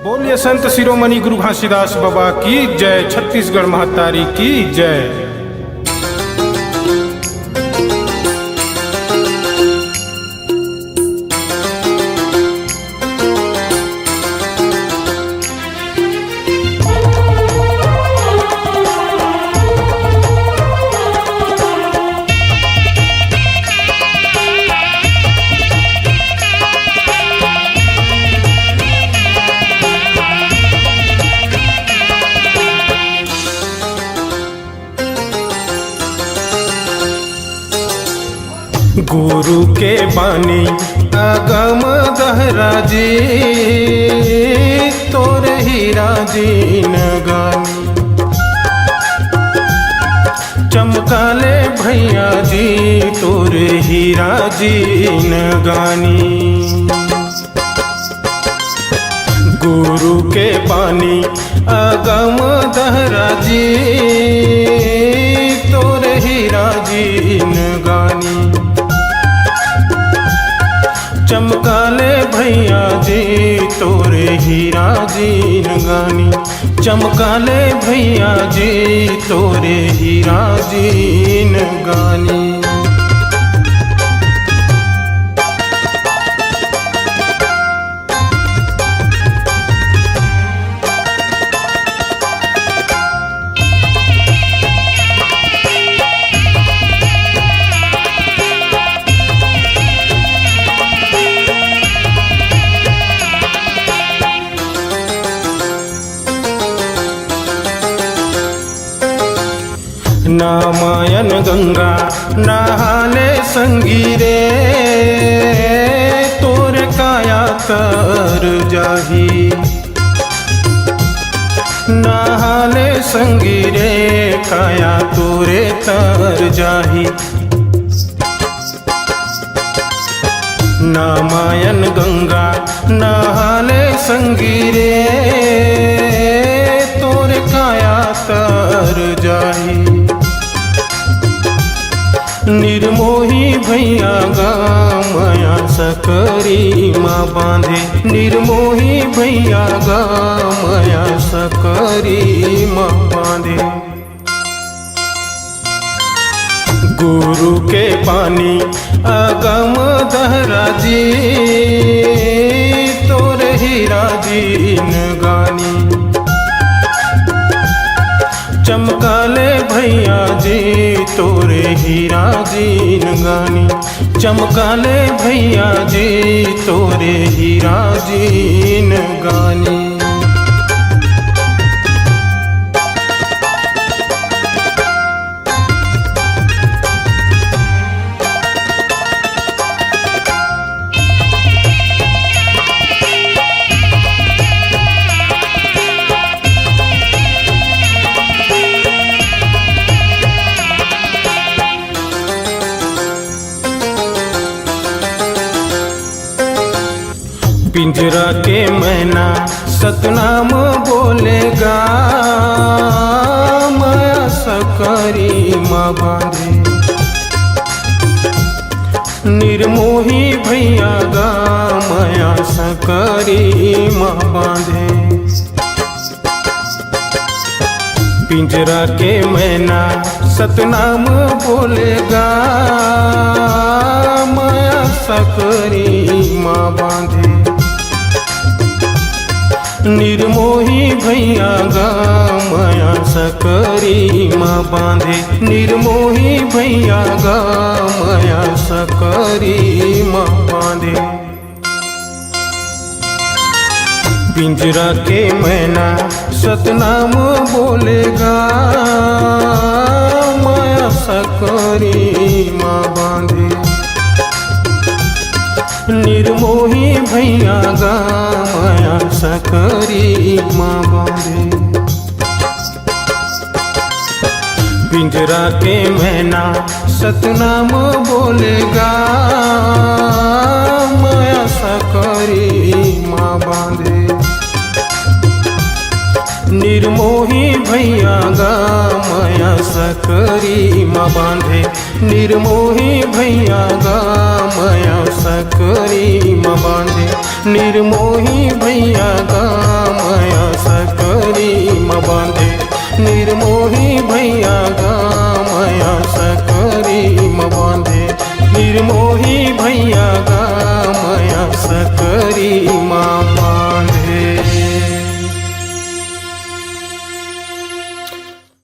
बोलिए संत शिरोमणि गुरु घासीदास बाबा की जय। छत्तीसगढ़ महतारी की जय। गुरु के बानी अगम दहरा जी, तोरे हीरा जी नगानी। चमकाले भैया जी तोरे हीरा जी नगानी। गुरु के बानी अगम दहरा जी, तोरे हीरा जी नगानी। चमकाले भैया जी तोरे हीरा जी नगानी। चमकाले भैया जी तोरे हीरा जी नगानी। नामायन गंगा नहाले संगीरे, तोरे काया तर जाही। नहाले संगीरे काया तोरे तर जाही। नामायन गंगा नहाले संगीरे, तोरे काया तर जाही। निर्मोही भैया गामया सकरी माँ बांधे। निर्मोही भैया गामया सकरी माँ बांधे। गुरु के पानी अगम दहरा जी, तोरे हीरा जी नगानी। चमकाले भैया जी तोरे हीरा जी नगानी। चमकाले भैया जी तोरे हीरा जी नगानी। पिंजरा के मैना सतनाम बोलेगा, माया सकरी माँ बांधे। निर्मोही भैया गा माया सकरी माँ बांधे। पिंजरा के मैना सतनाम बोलेगा, माया सकरी माँ बांधे। निर्मोही भैया गा माया सकरी माँ बांधे। निर्मोही भैया गा माया सकरी माँ बांधे। पिंजरा के मैना सतनाम बोलेगा, माया सकरी माँ बांधे। निर्मोही भैया गा माया सकरी माँ बांधे। पिंजरा के मैना सतनाम बोलेगा, माया सकरी माँ बांधे। निर्मोही भैया गा माया सकरी माँ बांधे। निर्मोही भैया गा माया सकरी माँ बांधे। निर्मोही भैया गा बांधे निर्मोही भैया गामया सकरी म बांधे निर्मोही भैया गामया सकरी माँ